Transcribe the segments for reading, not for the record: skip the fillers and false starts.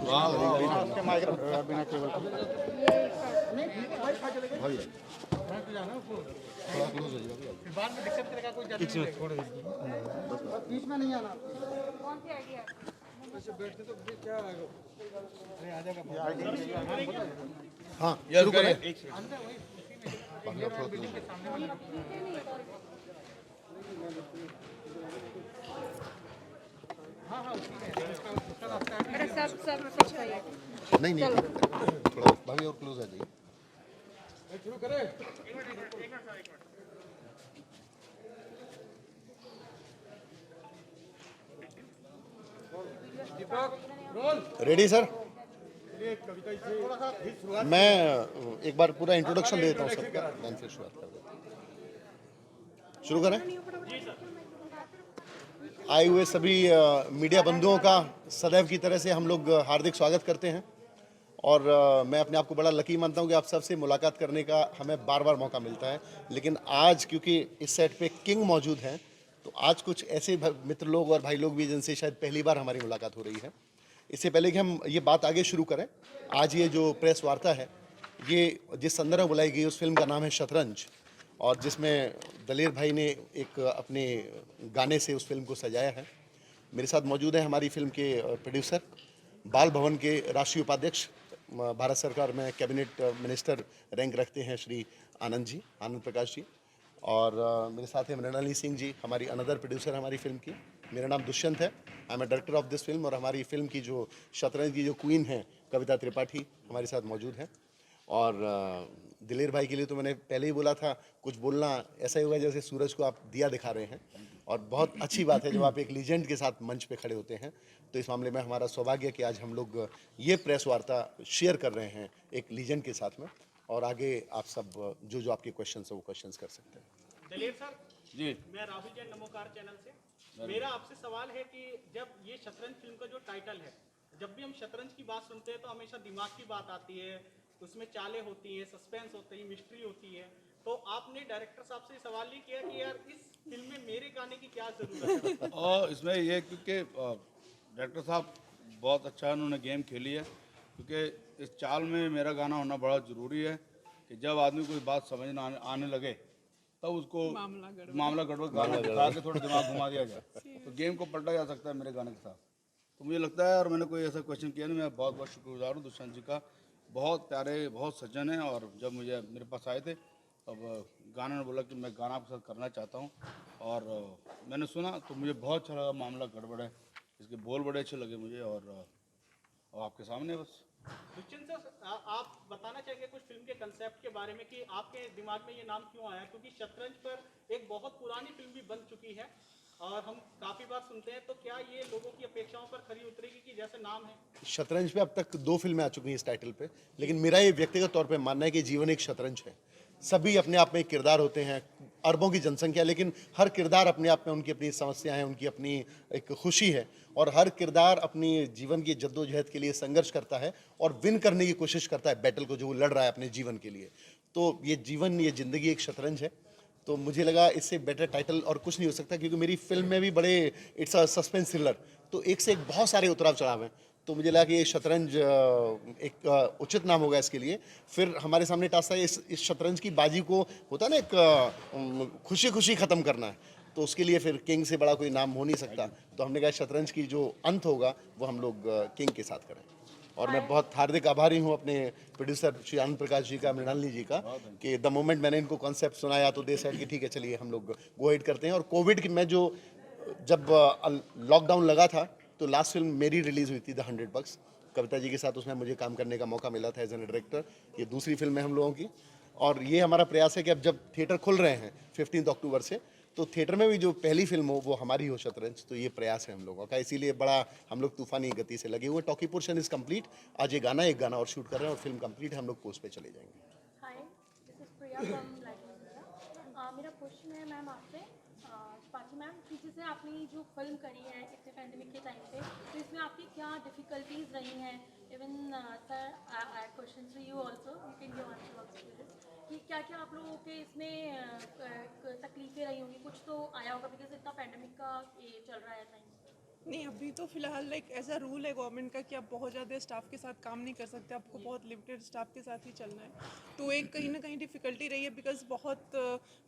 वाह वाह वाह। बिना केबल का भाई थोड़ा क्लोज हो जाएगा बाद में दिक्कत करेगा कोई एक मिनट थोड़ा बीच में नहीं आना कौन सी आइडिया वैसे बैठते तो क्या आएगा अरे आ जाएगा हाँ यार शुरू करें अंदर वही बिल्डिंग के सामने वाला हाँ हाँ उसी में उसका रास्ता है अरे सब सब कुछ है नहीं नहीं थोड़ा भाभी और क्लोज आ जाइए शुरू करें दीपक रोल रेडी सर कविता से मैं एक बार पूरा इंट्रोडक्शन दे देता हूँ सबका मैन से शुरुआत कर देता हूँ शुरू करें आए हुए सभी मीडिया बंधुओं का सदैव की तरह से हम लोग हार्दिक स्वागत करते हैं और मैं अपने आप को बड़ा लकी मानता हूं कि आप सबसे मुलाकात करने का हमें बार बार मौका मिलता है लेकिन आज क्योंकि इस सेट पे किंग मौजूद हैं तो आज कुछ ऐसे मित्र लोग और भाई लोग भी जिनसे शायद पहली बार हमारी मुलाकात हो रही है। इससे पहले कि हम ये बात आगे शुरू करें, आज ये जो प्रेस वार्ता है ये जिस संदर्भ में बुलाई गई उस फिल्म का नाम है शतरंज और जिसमें दलेर भाई ने एक अपने गाने से उस फिल्म को सजाया है। मेरे साथ मौजूद हैं हमारी फिल्म के प्रोड्यूसर, बाल भवन के राष्ट्रीय उपाध्यक्ष, भारत सरकार में कैबिनेट मिनिस्टर रैंक रखते हैं श्री आनंद जी, आनंद प्रकाश जी, और मेरे साथ हैं मृणाली सिंह जी, हमारी अनदर प्रोड्यूसर हमारी फिल्म की। मेरा नाम दुष्यंत है, I am a director of this film और हमारी फिल्म की जो शतरंज की जो क्वीन है कविता त्रिपाठी हमारे साथ मौजूद है। और दिलेर भाई के लिए तो मैंने पहले ही बोला था, कुछ बोलना ऐसा ही होगा जैसे सूरज को आप दिया दिखा रहे हैं और बहुत अच्छी बात है जब आप एक लीजेंड के साथ मंच पे खड़े होते हैं। तो इस मामले में हमारा सौभाग्य कि आज हम लोग ये प्रेस वार्ता शेयर कर रहे हैं एक लीजेंड के साथ में और आगे आप सब जो आपके क्वेश्चन है वो क्वेश्चन कर सकते हैं। दलेर सर जी मैं राहुल जैन नमोकार चैनल से मेरा आपसे सवाल है कि जब ये शतरंज फिल्म का जो टाइटल है, जब भी हम शतरंज की बात सुनते हैं तो हमेशा दिमाग की बात आती है, उसमें चालें होती हैं, सस्पेंस होती है, मिस्ट्री होती है। तो आपने डायरेक्टर साहब से सवाल नहीं किया कि यार इस फिल्म में मेरे गाने की क्या जरूरत है? और इसमें ये क्योंकि डायरेक्टर साहब बहुत अच्छा उन्होंने गेम खेली है क्योंकि इस चाल में मेरा गाना होना बड़ा ज़रूरी है कि जब आदमी कोई बात समझ ना आने लगे तब उसको मामला गड़बड़ गाना दिखा के थोड़ा दिमाग घुमा दिया जाए तो गेम को पलटा जा सकता है मेरे गाने के साथ। तो मुझे लगता है और मैंने कोई ऐसा क्वेश्चन किया नहीं, मैं बहुत बहुत शुक्रगुजार हूँ दुष्यंत जी का, बहुत प्यारे बहुत सज्जन हैं। और जब मुझे मेरे पास आए थे तब गाना ने बोला कि मैं गाना आपके साथ करना चाहता हूँ और मैंने सुना तो मुझे बहुत अच्छा लगा, मामला गड़बड़ है, इसके बोल बड़े अच्छे लगे मुझे और आपके सामने बस। दुष्यंत सर आप बताना चाहेंगे कुछ फिल्म के कंसेप्ट के बारे में कि आपके दिमाग में ये नाम क्यों आया? क्योंकि शतरंज पर एक बहुत पुरानी फिल्म भी बन चुकी है और हम काफी बार सुनते हैं, तो क्या ये लोगों की अपेक्षाओं पर खरी उतरेगी कि जैसे नाम है? शतरंज पे अब तक 2 फिल्में आ चुकी हैं इस टाइटल पे, लेकिन मेरा ये व्यक्तिगत तौर पे मानना है कि जीवन एक शतरंज है। सभी अपने आप में एक किरदार होते हैं, अरबों की जनसंख्या, लेकिन हर किरदार अपने आप में उनकी अपनी समस्याएं हैं, उनकी अपनी एक खुशी है और हर किरदार अपनी जीवन की जद्दोजहद के लिए संघर्ष करता है और विन करने की कोशिश करता है बैटल को जो वो लड़ रहा है अपने जीवन के लिए। तो ये जीवन, ये ज़िंदगी एक शतरंज है। तो मुझे लगा इससे बेटर टाइटल और कुछ नहीं हो सकता क्योंकि मेरी फिल्म में भी बड़े इट्स अ सस्पेंस थ्रिलर, तो एक से एक बहुत सारे उतराव चढ़ाव हैं। तो मुझे लगा कि ये शतरंज एक उचित नाम होगा इसके लिए। फिर हमारे सामने टास्क था इस शतरंज की बाजी को होता है ना एक खुशी खुशी ख़त्म करना है, तो उसके लिए फिर किंग से बड़ा कोई नाम हो नहीं सकता। तो हमने कहा शतरंज की जो अंत होगा वो हम लोग किंग के साथ करें। और मैं बहुत हार्दिक आभारी हूँ अपने प्रोड्यूसर श्री आनंद प्रकाश जी का, मृणालिनी जी का, कि द मोमेंट मैंने इनको कॉन्सेप्ट सुनाया तो दे सेड कि ठीक है चलिए हम लोग गो हेड करते हैं। और कोविड की मैं जो जब लॉकडाउन लगा था तो लास्ट फिल्म मेरी रिलीज़ हुई थी द 100 बक्स, कविता जी के साथ उसमें मुझे काम करने का मौका मिला था एज एन डायरेक्टर। ये दूसरी फिल्म है हम लोगों की और ये हमारा प्रयास है कि अब जब थिएटर खुल रहे हैं 15 अक्टूबर से, तो थिएटर में भी जो पहली फिल्म हो वो हमारी हो शतरंज। तो ये प्रयास है हम लोगों का, इसीलिए बड़ा हम लोग तूफानी गति से लगे हुए। टॉकी पोर्शन इज़ कंप्लीट, आज ये गाना एक गाना और शूट कर रहे हैं और फिल्म कंप्लीट है, हम लोग पोस्ट पे चले जाएंगे। Hi, this is Priya from life. मेरा क्वेश्चन है मैम आपसे, त्रिपाठी मैम, कि जैसे आपने जो फिल्म करी है इतने पैंडेमिक के टाइम पे, तो इसमें आपकी क्या डिफिकल्टीज रही हैं? Even sir question to you also, you can give answer also to this, कि क्या क्या आप लोगों के इसमें तकलीफें रही होंगी? कुछ तो आया होगा बिकॉज इतना पैंडेमिक का ये चल रहा है टाइम। नहीं, अभी तो फिलहाल लाइक ऐसा रूल है गवर्नमेंट का कि आप बहुत ज़्यादा स्टाफ के साथ काम नहीं कर सकते, आपको बहुत लिमिटेड स्टाफ के साथ ही चलना है। तो एक कहीं ना कहीं डिफ़िकल्टी रही है, बिकॉज बहुत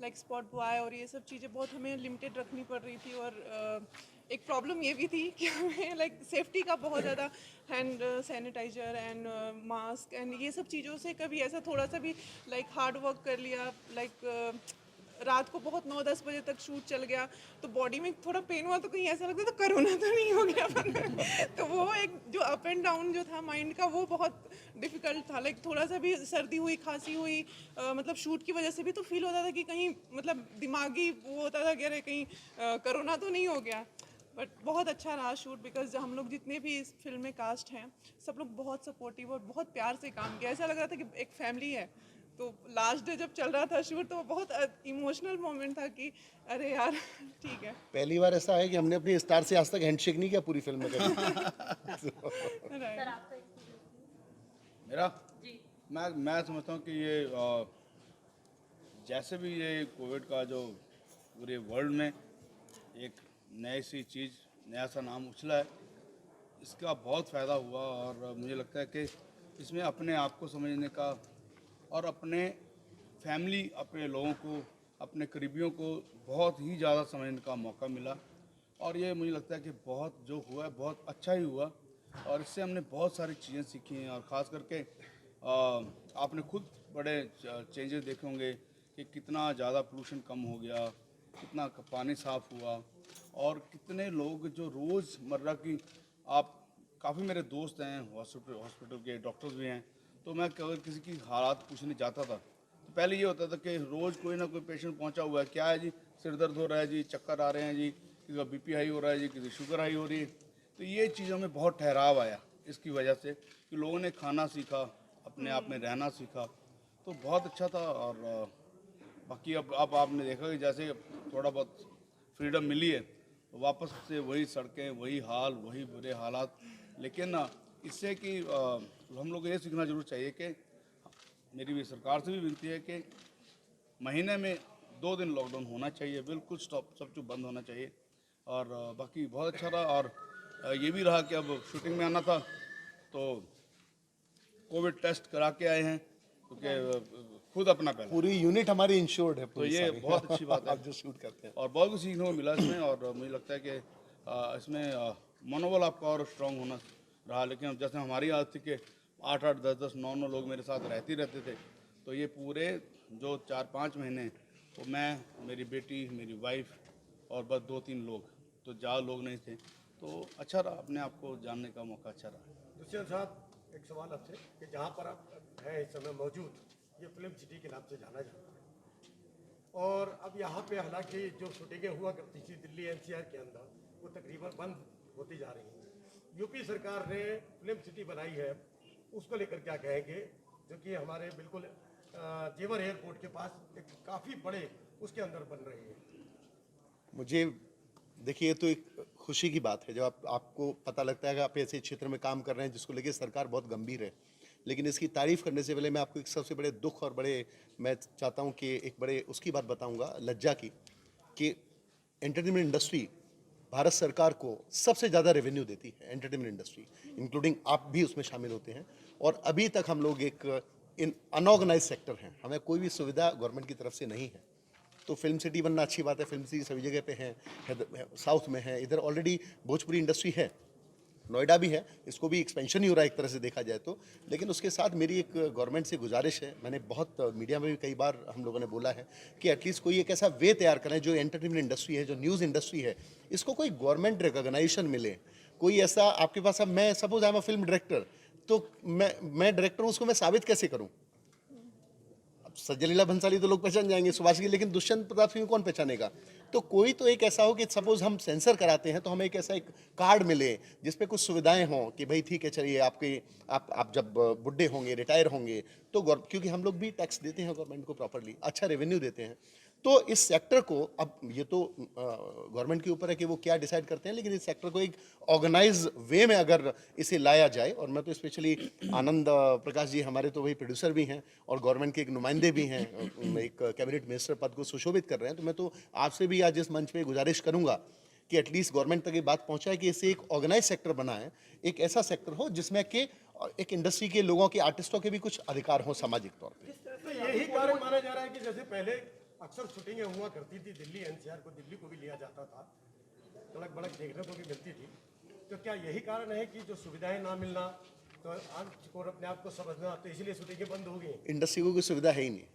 लाइक स्पॉट बॉय और ये सब चीज़ें बहुत हमें लिमिटेड रखनी पड़ रही थी। और एक प्रॉब्लम ये भी थी कि हमें लाइक सेफ्टी का बहुत ज़्यादा hand sanitiser and mask and ये सब चीज़ों से कभी ऐसा थोड़ा सा भी लाइक हार्ड वर्क कर लिया, लाइक रात को बहुत 9-10 बजे तक शूट चल गया तो बॉडी में थोड़ा पेन हुआ तो कहीं ऐसा लगता तो कोरोना तो नहीं हो गया तो वो एक जो अप एंड डाउन जो था माइंड का वो बहुत डिफिकल्ट था। लाइक थोड़ा सा भी सर्दी हुई, खांसी हुई, मतलब शूट की वजह से भी तो फील होता था कि कहीं मतलब दिमागी वो होता था कि अरे कहीं कोरोना तो नहीं हो गया। बट बहुत अच्छा रहा शूट, बिकॉज हम लोग जितने भी इस फिल्म में कास्ट हैं सब लोग बहुत सपोर्टिव और बहुत प्यार से काम किया, ऐसा लग रहा था कि एक फैमिली है। तो लास्ट डे जब चल रहा था शूट तो वो बहुत इमोशनल मोमेंट था कि अरे यार ठीक है। पहली बार ऐसा है कि हमने अपनी स्टार से आज तक हैंडशेक नहीं किया पूरी फिल्म में कभी। सर आपका एक्सपीरियंस? मेरा मैं समझता हूँ कि ये जैसे भी ये कोविड का जो पूरे वर्ल्ड में एक नई सी चीज़, नया सा नाम उछला है, इसका बहुत फ़ायदा हुआ। और मुझे लगता है कि इसमें अपने आप को समझने का और अपने फैमिली, अपने लोगों को, अपने करीबियों को बहुत ही ज़्यादा समझने का मौका मिला। और ये मुझे लगता है कि बहुत जो हुआ है बहुत अच्छा ही हुआ और इससे हमने बहुत सारी चीज़ें सीखी हैं। और ख़ास करके आपने खुद बड़े चेंजेस देखे होंगे कि कितना ज़्यादा पोल्यूशन कम हो गया, कितना पानी साफ़ हुआ और कितने लोग जो रोज़मर्रा की आप काफ़ी मेरे दोस्त हैं हॉस्पिटल के डॉक्टर्स भी हैं, तो मैं अगर किसी की हालात पूछने जाता था तो पहले ये होता था कि रोज़ कोई ना कोई पेशेंट पहुंचा हुआ है, क्या है जी, सिर दर्द हो रहा है जी, चक्कर आ रहे हैं जी, किसी का बीपी हाई हो रहा है जी, किसी शुगर हाई हो रही है। तो ये चीज़ों में बहुत ठहराव आया इसकी वजह से कि लोगों ने खाना सीखा, अपने आप में रहना सीखा, तो बहुत अच्छा था। और बाकी अब आपने देखा कि जैसे थोड़ा बहुत फ्रीडम मिली है तो वापस से वही सड़कें, वही हाल, वही बुरे हालात। लेकिन इससे कि हम लोग ये सीखना जरूर चाहिए कि मेरी भी सरकार से भी विनती है कि महीने में 2 दिन लॉकडाउन होना चाहिए, बिल्कुल स्टॉप, सब कुछ बंद होना चाहिए। और बाकी बहुत अच्छा रहा। और ये भी रहा कि अब शूटिंग में आना था तो कोविड टेस्ट करा के आए हैं क्योंकि खुद अपना पहले, पूरी यूनिट हमारी इंश्योर्ड है तो पूरी ये सारी। बहुत अच्छी बात है आप जो शूट करते हैं। और बहुत कुछ सीखने को मिला इसमें। और मुझे लगता है कि इसमें मनोबल आपका और स्ट्रांग होना रहा। लेकिन अब जैसे हमारी आदत थी कि 8-8, 10-10, 9-9 लोग मेरे साथ रहते थे, तो ये पूरे जो 4-5 महीने तो मैं, मेरी बेटी, मेरी वाइफ और बस 2-3 लोग, तो ज़्यादा लोग नहीं थे, तो अच्छा रहा, अपने आप को जानने का मौका अच्छा रहा। दुष्यंत साहब, एक सवाल आपसे कि जहाँ पर आप हैं इस समय मौजूद, ये फिल्म सिटी के नाम से जाना जाता है और अब यहाँ पे हालांकि जो शूटिंगें हुआ करती थी दिल्ली एनसीआर के अंदर वो तकरीबन बंद होती जा रही हैं। यूपी सरकार ने फिल्म सिटी बनाई है, उसको लेकर क्या कहेंगे, जो कि हमारे बिल्कुल जेवर एयरपोर्ट के पास एक काफ़ी बड़े उसके अंदर बन रही है। मुझे देखिए, ये तो एक खुशी की बात है जब आपको पता लगता है कि आप ऐसे क्षेत्र में काम कर रहे हैं जिसको लेके सरकार बहुत गंभीर है। लेकिन इसकी तारीफ करने से पहले मैं आपको एक सबसे बड़े दुख और बड़े, मैं चाहता हूँ कि एक बड़े उसकी बात बताऊँगा, लज्जा की, कि एंटरटेनमेंट इंडस्ट्री भारत सरकार को सबसे ज़्यादा रेवेन्यू देती है। एंटरटेनमेंट इंडस्ट्री इंक्लूडिंग आप भी उसमें शामिल होते हैं। और अभी तक हम लोग एक इन अनऑर्गेनाइज सेक्टर हैं, हमें कोई भी सुविधा गवर्नमेंट की तरफ से नहीं है। तो फिल्म सिटी बनना अच्छी बात है, फिल्म सिटी सभी जगह पे है, साउथ में है, इधर ऑलरेडी भोजपुरी इंडस्ट्री है, नोएडा भी है, इसको भी एक्सपेंशन ही हो रहा है एक तरह से देखा जाए तो। लेकिन उसके साथ मेरी एक गवर्नमेंट से गुजारिश है, मैंने बहुत मीडिया में भी कई बार हम लोगों ने बोला है कि एटलीस्ट कोई एक ऐसा वे तैयार करें जो एंटरटेनमेंट इंडस्ट्री है, जो न्यूज़ इंडस्ट्री है, इसको कोई गवर्नमेंट रिकॉग्नाइजेशन मिले। कोई ऐसा आपके पास, अब मैं suppose I am a film director, तो मैं डायरेक्टर हूँ, उसको मैं साबित कैसे करूँ? सज्जन लीला भंसाली तो लोग पहचान जाएंगे, सुभाष की, लेकिन दुष्यंत प्रताप सिंह को कौन पहचानेगा? तो कोई तो एक ऐसा हो कि सपोज हम सेंसर कराते हैं तो हमें एक ऐसा एक कार्ड मिले जिसपे कुछ सुविधाएं हों कि भाई ठीक है, चलिए आपके आप जब बुढ़े होंगे, रिटायर होंगे तो क्योंकि हम लोग भी टैक्स देते हैं गवर्नमेंट को प्रॉपरली, अच्छा रेवेन्यू देते हैं, तो इस सेक्टर को, अब ये तो गवर्नमेंट के ऊपर है कि वो क्या डिसाइड करते हैं, लेकिन इस सेक्टर को एक ऑर्गेनाइज वे में अगर इसे लाया जाए, और मैं तो स्पेशली आनंद प्रकाश जी हमारे तो वही प्रोड्यूसर भी हैं और गवर्नमेंट के एक नुमाइंदे भी हैं, एक कैबिनेट मिनिस्टर पद को सुशोभित कर रहे हैं, तो मैं तो आपसे भी आज इस मंच पे गुजारिश करूंगा कि एटलीस्ट गवर्नमेंट तक ये बात पहुंचाए कि इसे एक ऑर्गेनाइज सेक्टर बनाए, एक ऐसा सेक्टर हो जिसमें कि एक इंडस्ट्री के लोगों के, आर्टिस्टों के भी कुछ अधिकार हो सामाजिक तौर पे। तो यही कारण माना जा रहा है कि जैसे पहले अक्सर शूटिंगें हुआ करती थी दिल्ली एनसीआर को, दिल्ली को भी लिया जाता था, तड़क भड़क देखने को भी मिलती थी, तो क्या यही कारण है कि जो सुविधाएं ना मिलना, तो आज अपने आप को समझना, तो इसलिए शूटिंगें बंद हो गई? इंडस्ट्री को कोई सुविधा है ही नहीं।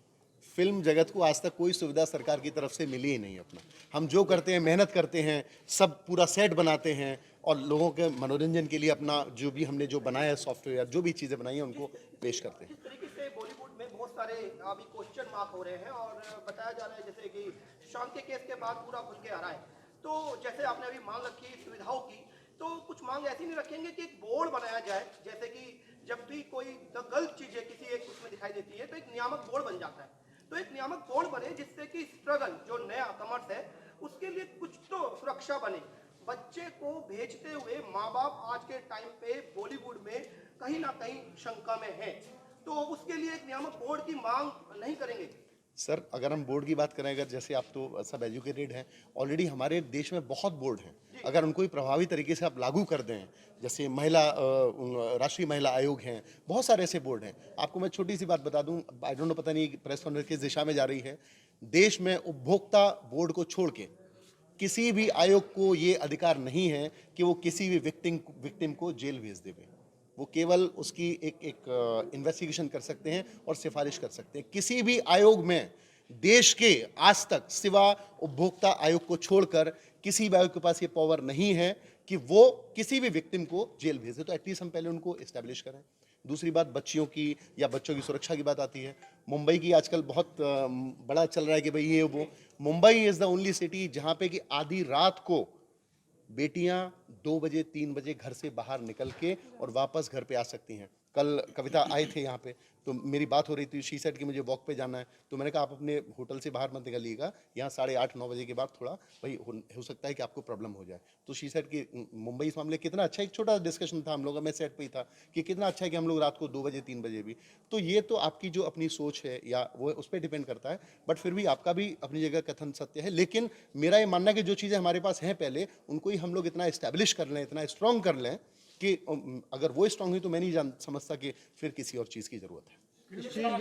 फिल्म जगत को आज तक कोई सुविधा सरकार की तरफ से मिली ही नहीं। अपना हम जो करते हैं, मेहनत करते हैं, सब पूरा सेट बनाते हैं और लोगों के मनोरंजन के लिए अपना जो भी हमने जो बनाया है सॉफ्टवेयर, जो भी चीज़ें बनाई हैं उनको पेश करते हैं। जिस तरीके से बॉलीवुड में बहुत सारे अभी क्वेश्चन मार्क हो रहे हैं और बताया जा रहा है जैसे कि सुशांत के केस के बाद पूरा खुल के आ रहा है, तो जैसे आपने अभी मांग रखी सुविधाओं की, तो कुछ मांग ऐसी नहीं रखेंगे कि एक बोर्ड बनाया जाए, जैसे कि जब भी कोई गलत चीजें किसी एक उसमें दिखाई देती है तो एक नियामक बोर्ड बन जाता है, तो एक नियामक बोर्ड बने जिससे कि स्ट्रगल जो नया कमर्स है उसके लिए कुछ तो सुरक्षा बने। बच्चे को भेजते हुए माँ बाप आज के टाइम पे बॉलीवुड में कहीं ना कहीं शंका में है, तो उसके लिए एक नियामक बोर्ड की मांग नहीं करेंगे? सर, अगर हम बोर्ड की बात करें, अगर जैसे आप तो सब एजुकेटेड हैं, ऑलरेडी हमारे देश में बहुत बोर्ड हैं, अगर उनको ही प्रभावी तरीके से आप लागू कर दें, जैसे राष्ट्रीय महिला आयोग हैं, बहुत सारे ऐसे बोर्ड हैं। आपको मैं छोटी सी बात बता दूं, आई डोंट नो, पता नहीं प्रेस कॉन्फ्रेंस किस दिशा में जा रही है। देश में उपभोक्ता बोर्ड को छोड़ के किसी भी आयोग को ये अधिकार नहीं है कि वो किसी भी विक्टिम को जेल भेज देवे। वो केवल उसकी एक इन्वेस्टिगेशन कर सकते हैं और सिफारिश कर सकते हैं। किसी भी आयोग में देश के आज तक सिवा उपभोक्ता आयोग को छोड़कर किसी भी आयोग के पास ये पावर नहीं है कि वो किसी भी विक्टिम को जेल भेजे। तो एटलीस्ट हम पहले उनको इस्टेब्लिश करें। दूसरी बात बच्चियों की या बच्चों की सुरक्षा की बात आती है। मुंबई की आजकल बहुत बड़ा चल रहा है कि भाई ये वो, Mumbai is the only city जहाँ पे कि आधी रात को बेटियां 2 बजे 3 बजे घर से बाहर निकल के और वापस घर पे आ सकती हैं। कल कविता आए थे यहाँ पे, तो मेरी बात हो रही थी, शी सेड कि मुझे वॉक पे जाना है, तो मैंने कहा आप अपने होटल से बाहर मत निकलिएगा, यहाँ 8:30-9 बजे के बाद थोड़ा भाई हो सकता है कि आपको प्रॉब्लम हो जाए। तो शी सेड कि मुंबई इस मामले कितना अच्छा, एक छोटा डिस्कशन था हम लोग, मैं सेट पे ही था कि कितना अच्छा है कि हम लोग रात को 2 बजे 3 बजे भी। तो ये तो आपकी जो अपनी सोच है या वो उस पर डिपेंड करता है, बट फिर भी आपका भी अपनी जगह कथन सत्य है। लेकिन मेरा ये मानना है कि जो चीज़ें हमारे पास हैं पहले उनको ही हम लोग इतना इस्टेब्लिश कर लें, इतना स्ट्रॉन्ग कर लें कि अगर वो स्ट्रांग हुई तो मैं नहीं समझता कि फिर किसी और चीज़ की ज़रूरत है। इस चीज़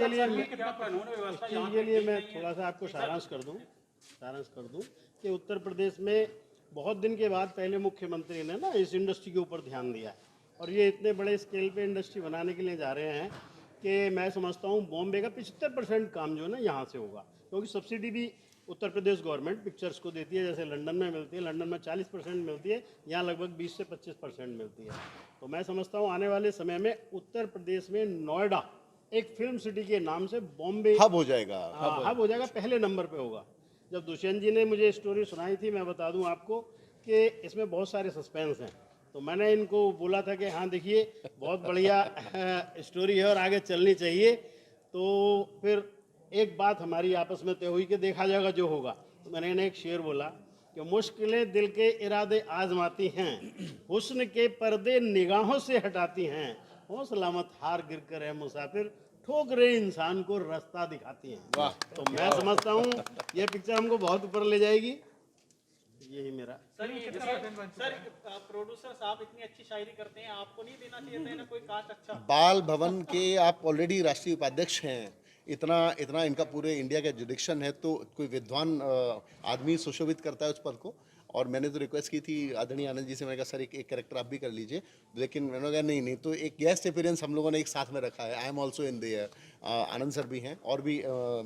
के लिए मैं थोड़ा सा आपको सारांश कर दूं कि उत्तर प्रदेश में बहुत दिन के बाद पहले मुख्यमंत्री ने ना इस इंडस्ट्री के ऊपर ध्यान दिया है और ये इतने बड़े स्केल पे इंडस्ट्री बनाने के लिए जा रहे हैं कि मैं समझता हूँ बॉम्बे का 75% काम जो है ना यहाँ से होगा, क्योंकि सब्सिडी भी उत्तर प्रदेश गवर्नमेंट पिक्चर्स को देती है। जैसे लंदन में मिलती है, लंदन में 40% मिलती है, यहाँ लगभग 20 से 25% मिलती है। तो मैं समझता हूँ आने वाले समय में उत्तर प्रदेश में नोएडा एक फिल्म सिटी के नाम से बॉम्बे हब हो जाएगा। हब हो जाएगा, पहले नंबर पे होगा। जब दुष्यंत जी ने मुझे स्टोरी सुनाई थी, मैं बता दूं आपको कि इसमें बहुत सारे सस्पेंस हैं, तो मैंने इनको बोला था कि हाँ देखिए बहुत बढ़िया स्टोरी है और आगे चलनी चाहिए। तो फिर एक बात हमारी आपस में तय हुई कि देखा जाएगा जो होगा। तो मैंने इन्हें एक शेर बोला कि मुश्किलें दिल के इरादे आजमाती हैं, हुस्न के पर्दे निगाहों से हटाती हैं, हौसला मत हार गिर कर है मुसाफिर, ठोकरें इंसान को रास्ता दिखाती हैं। तो मैं समझता हूँ ये पिक्चर हमको बहुत ऊपर ले जाएगी। यही मेरा सर प्रोड्यूसर साहब इतनी अच्छी शायरी करते हैं, आपको नहीं देना चाहिए था ना कोई कास्ट? अच्छा, बाल भवन के आप ऑलरेडी राष्ट्रीय उपाध्यक्ष हैं, इतना इनका पूरे इंडिया का जुडिक्शन है, तो कोई विद्वान आदमी सुशोभित करता है उस पद को। और मैंने तो रिक्वेस्ट की थी आदरणीय आनंद जी से, मैंने कहा सर एक कैरेक्टर आप भी कर लीजिए, लेकिन मैंने कहा नहीं, तो एक गेस्ट अपीयरेंस हम लोगों ने एक साथ में रखा है। I am also in their, Anand sir भी हैं और भी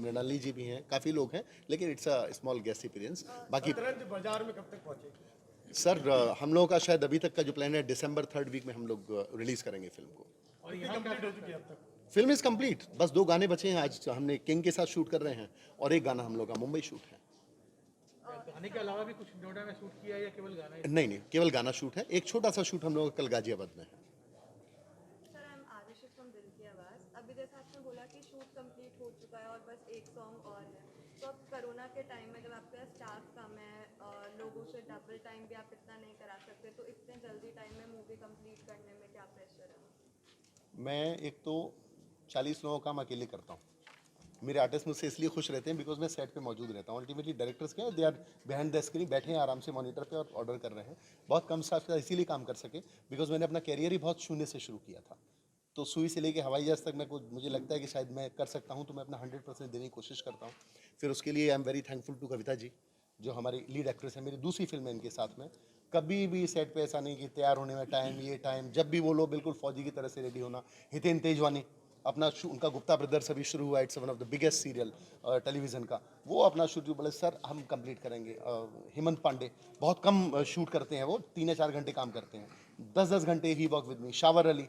मृणाली जी भी हैं, काफ़ी लोग हैं, लेकिन it's a small guest appearance. बाकी बाजार में कब तक पहुंचे सर हम लोगों का शायद अभी तक का जो प्लान है दिसंबर 3rd वीक में हम लोग रिलीज़ करेंगे फिल्म को। कंप्लीट हो चुकी है अब तक? फिल्म इज़ कंप्लीट, बस 2 गाने बचे हैं। आज हमने किंग के साथ शूट कर रहे हैं और एक गाना हम लोग का मुंबई शूट है। गाने के अलावा भी कुछ नोएडा में शूट किया है या केवल गाना ही? नहीं, केवल गाना शूट है। एक छोटा सा शूट हम लोग कल गाजियाबाद में है। Sir I am Aarushi from Dil Ki आवाज़। अभी जैसा आपने बोला कि शूट कंप्लीट हो चुका है और बस एक सॉन्ग और है, तो अब कोरोना के टाइम में जब आपके पास स्टाफ कम है और लोगों से डबल टाइम भी आप इतना नहीं करा सकते, तो इतने जल्दी टाइम में मूवी कंप्लीट करने में क्या प्रेशर है? मैं एक तो 40 लोगों का काम अकेले करता हूँ, मेरे आर्टिस्ट मुझसे इसलिए खुश रहते हैं बिकॉज मैं सेट पे मौजूद रहता हूँ। अल्टीमेटली डायरेक्टर्स क्या है, they are behind the screen, बैठे हैं आराम से मॉनिटर पे और ऑर्डर कर रहे हैं। बहुत कम स्टाफ के साथ इसीलिए काम कर सके बिकॉज मैंने अपना कैरियर ही बहुत शून्य से शुरू किया था। तो सुई से लेके हवाई जहाज तक मुझे लगता है कि शायद मैं कर सकता हूँ, तो मैं अपना 100% देने की कोशिश करता हूँ। फिर उसके लिए I am very thankful to Kavita ji, जो हमारी लीड एक्ट्रेस है, मेरी दूसरी फिल्म है इनके साथ में। कभी भी सेट पे ऐसा नहीं कि तैयार होने में टाइम, ये टाइम, जब भी वो लोग बिल्कुल फौजी की तरह से रेडी होना। हितेन तेजवानी अपना उनका गुप्ता ब्रदर्स अभी शुरू हुआ, it's one of the biggest serial television का, वो अपना शूट बोले सर हम कंप्लीट करेंगे। हेमंत पांडे बहुत कम शूट करते हैं, वो 3 या 4 घंटे काम करते हैं, 10-10 घंटे ही वर्क विद मी। शावर अली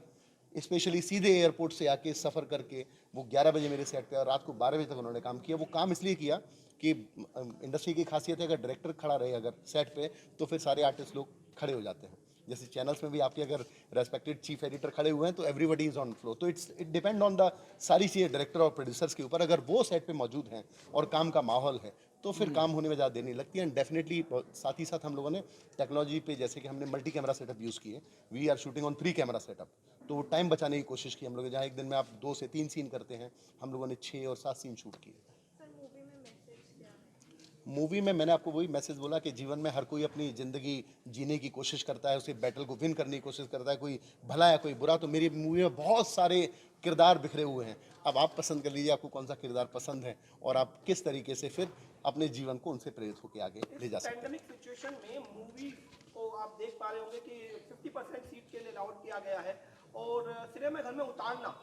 स्पेशली सीधे एयरपोर्ट से आके सफ़र करके वो 11 बजे मेरे सेट पे और रात को 12 बजे तक उन्होंने काम किया। वो काम इसलिए किया कि इंडस्ट्री की खासियत है, अगर डायरेक्टर खड़ा रहे अगर सेट पे, तो फिर सारे आर्टिस्ट लोग खड़े हो जाते हैं। जैसे चैनल्स में भी आपके अगर रेस्पेक्टेड चीफ एडिटर खड़े हुए हैं तो एवरीबडी इज ऑन फ्लो। तो इट डिपेंड ऑन द सारी चीज़ें डायरेक्टर और प्रोड्यूसर्स के ऊपर। अगर वो सेट पे मौजूद हैं और काम का माहौल है तो फिर काम होने में ज़्यादा देर नहीं लगती है। एंड डेफिनेटली साथ ही साथ हम लोगों ने टेक्नोलॉजी पे, जैसे कि हमने मल्टी कैमरा सेटअप यूज़ किए, we are shooting on 3 camera setup, तो वो टाइम बचाने की कोशिश की हम लोग। जहाँ एक दिन में आप 2 से 3 सीन करते हैं, हम लोगों ने 6 और 7 सीन शूट किए। सर मूवी में मैसेज क्या है? मूवी में मैंने आपको वही मैसेज बोला कि जीवन में हर कोई अपनी ज़िंदगी जीने की कोशिश करता है, उसे बैटल को विन करने की कोशिश करता है, कोई भला या कोई बुरा। तो मेरी मूवी में बहुत सारे किरदार बिखरे हुए हैं। अब आप पसंद कर लीजिए आपको कौन सा किरदार पसंद है और आप किस तरीके से फिर अपने जीवन को उनसे प्रेरित होकर आगे ले जा सकते हैं। पैंडेमिक सिचुएशन में मूवी को आप देख पा रहे होंगे कि 50% सीट के लिए अलाउट किया गया है और सिनेमा घर में उतारना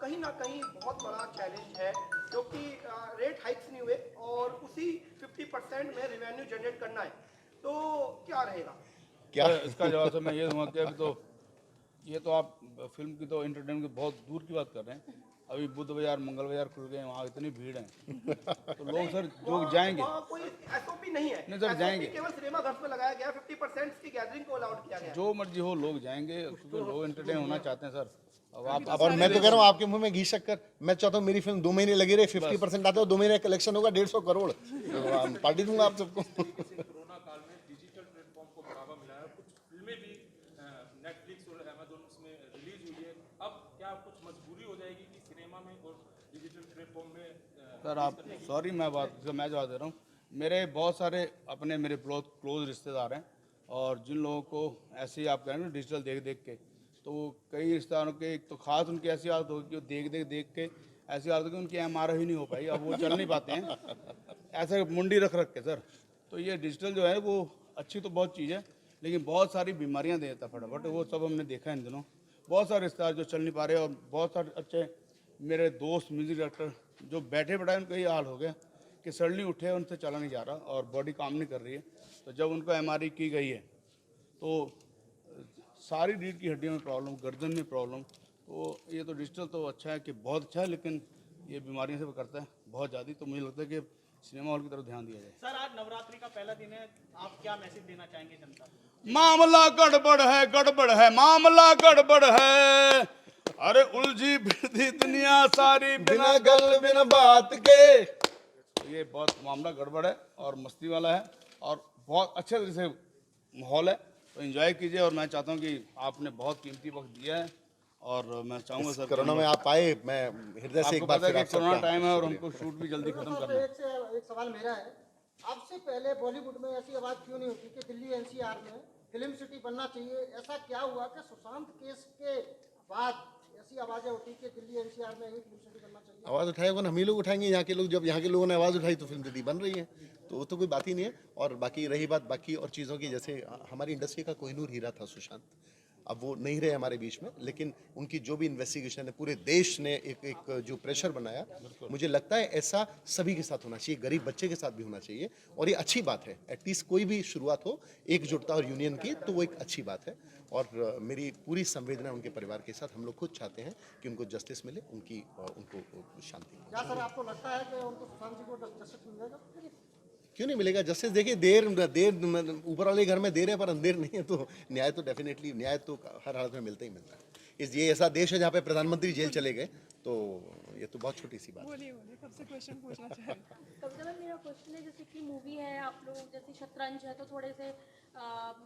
कहीं ना कहीं बहुत बड़ा चैलेंज है, क्योंकि रेट हाइक्स नहीं हुए और उसी 50% में रेवेन्यू जनरेट करना है, तो क्या रहेगा? क्या इसका जवाब मैं ये दूंगा कि अभी तो ये तो आप फिल्म की तो एंटरटेनमेंट की बहुत दूर की बात कर रहे हैं। अभी बुध बाजार मंगल बाजार खुल गए, वहाँ इतनी भीड़ है तो लोग सर जो जाएंगे। वहाँ कोई एसओपी नहीं है, नहीं सर, SOP जाएंगे। केवल सिनेमा घर में लगाया गया, 50% की गैदरिंग को अलाउड किया गया। जो मर्जी हो लोग जाएंगे, क्योंकि लोग एंटरटेन होना चाहते हैं सर। अब आप और मैं तो कह रहा हूँ आपके मुंह में घी शक्कर, मैं चाहता हूँ मेरी फिल्म 2 महीने लगी रहे, 50% आता है, 2 महीने कलेक्शन होगा 150 करोड़, तो पार्टी दूंगा आप सबको। कोरोना काल में डिजिटल प्लेटफॉर्म को बढ़ावा मिला है, कुछ फिल्में भी नेटफ्लिक्स और अमेजोन में रिलीज हुई है। अब क्या कुछ मजबूरी हो जाएगी कि सिनेमा में और डिजिटल प्लेटफॉर्म में सर आप सॉरी मैं जवाब दे रहा हूँ। मेरे बहुत सारे अपने मेरे क्लोज रिश्तेदार हैं और जिन लोगों को ऐसे ही आप कह रहे हैं डिजिटल देख देख के, तो कई रिश्तेदारों के एक तो खास उनकी ऐसी आदत होगी कि वो देख के ऐसी आदत होगी उनकी MRI ही नहीं हो पाई, अब वो चल नहीं पाते हैं ऐसे मुंडी रख के सर। तो ये डिजिटल जो है वो अच्छी तो बहुत चीज़ है, लेकिन बहुत सारी बीमारियाँ देता फटाफट, वो सब हमने देखा है इन दिनों। बहुत सारे रिश्तेदार जो चल नहीं पा रहे और बहुत सारे अच्छे मेरे दोस्त म्यूजिक डायरेक्टर जो बैठे बैठाए उनका ये हाल हो गया कि सडनली उठे, उनसे चला नहीं जा रहा और बॉडी काम नहीं कर रही है। तो जब उनको MRI की गई है तो सारी रीढ़ की हड्डियों में प्रॉब्लम, गर्दन में प्रॉब्लम। तो ये तो डिजिटल तो अच्छा है कि बहुत अच्छा है, लेकिन ये बीमारियों से करता है बहुत ज़्यादा। तो मुझे लगता है कि सिनेमा हॉल की तरफ ध्यान दिया जाए। सर आज नवरात्रि का पहला दिन है, आप क्या मैसेज देना चाहेंगे जनता को? मामला गड़बड़ है, मामला गड़बड़ है, अरे उलझी फिरती दुनिया सारी बिना गल बिना बात के। तो ये बहुत मामला गड़बड़ है और मस्ती वाला है और बहुत अच्छे तरीके से माहौल है, तो एंजॉय कीजिए। और मैं चाहता हूँ कि आपने बहुत कीमती वक्त दिया है और मैं चाहूँगा सर कोरोना में आप आए, मैं हृदय से एक बार फिर आप सबका कोरोना टाइम है और हमको शूट भी जल्दी खत्म करना है। एक सवाल मेरा है, आपसे पहले बॉलीवुड में ऐसी आवाज़ क्यों नहीं होती कि दिल्ली NCR में फिल्म सिटी बनना चाहिए? ऐसा क्या हुआ कि सुशांत केस के बाद ऐसी आवाज़ें उठी कि दिल्ली NCR में ही फिल्म सिटी बनना चाहिए? आवाज़ उठाएगा ना, हम ही लोग उठाएंगे यहाँ के लोग। जब यहाँ के लोगों ने आवाज़ उठाई तो फिल्म सिटी बन रही है, तो वो तो कोई बात ही नहीं है। और बाकी रही बात बाकी और चीज़ों की, जैसे हमारी इंडस्ट्री का कोहिनूर हीरा था सुशांत, अब वो नहीं रहे हमारे बीच में, लेकिन उनकी जो भी इन्वेस्टिगेशन है, पूरे देश ने एक जो प्रेशर बनाया, मुझे लगता है ऐसा सभी के साथ होना चाहिए, गरीब बच्चे के साथ भी होना चाहिए। और ये अच्छी बात है, एटलीस्ट कोई भी शुरुआत हो एकजुटता और यूनियन की, तो वो एक अच्छी बात है। और मेरी पूरी संवेदना उनके परिवार के साथ, हम लोग खुद चाहते हैं कि उनको जस्टिस मिले, उनको शांति मिले। क्या सर आपको लगता है कि उनको सुशांत जी को जस्टिस मिलेगा? क्यों नहीं मिलेगा जस्टिस? देखिए देर ऊपर वाले घर में देर है पर अंधेर नहीं है, तो न्याय तो डेफिनेटली, न्याय तो हर हालत में मिलता ही मिलता है। ये ऐसा देश है जहाँ पे प्रधानमंत्री जेल चले गए, तो ये तो बहुत छोटी सी बात है। बोलिए बोलिए, कब से क्वेश्चन पूछना चाह रहे हैं? कविता मैम, मेरा क्वेश्चन है जैसे कि मूवी है, आप लोग जैसे शतरंज है तो थोड़े से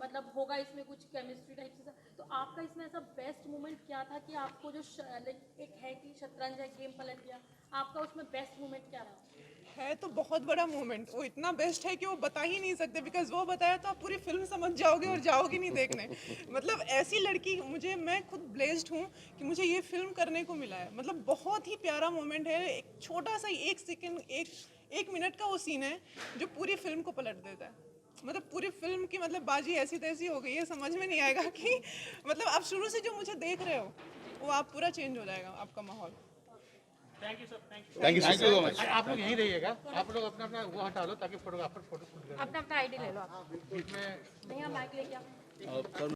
मतलब होगा इसमें कुछ केमिस्ट्री टाइप से, तो आपका इसमें ऐसा बेस्ट मोमेंट क्या था कि आपको जो लाइक एक है कि शतरंज है गेम पलट गया, आपका उसमें बेस्ट मोमेंट क्या रहा? है तो बहुत बड़ा मोमेंट, वो इतना बेस्ट है कि वो बता ही नहीं सकते, बिकॉज वो बताया तो आप पूरी फिल्म समझ जाओगे और जाओगे नहीं देखने। मतलब ऐसी लड़की मैं खुद ब्लेस्ड हूँ कि मुझे ये फिल्म करने को मिला है। मतलब बहुत ही प्यारा मोमेंट है, एक छोटा सा 1 सेकेंड, एक मिनट का वो सीन है जो पूरी फिल्म को पलट देता है। मतलब पूरी फिल्म की मतलब बाजी ऐसी तैसी हो गई है, समझ में नहीं आएगा कि मतलब आप शुरू से जो मुझे देख रहे हो वो आप पूरा चेंज हो जाएगा आपका माहौल। Thank you sir, thank you. Thank you so much. आप लोग यहीं रहिएगा, आप लोग अपना अपना वो हटा लो ताकि फोटोग्राफर फोटो शूट अपना अपना आईडी ले लो आप, करें। नहीं हम माइक लेके आओ। सर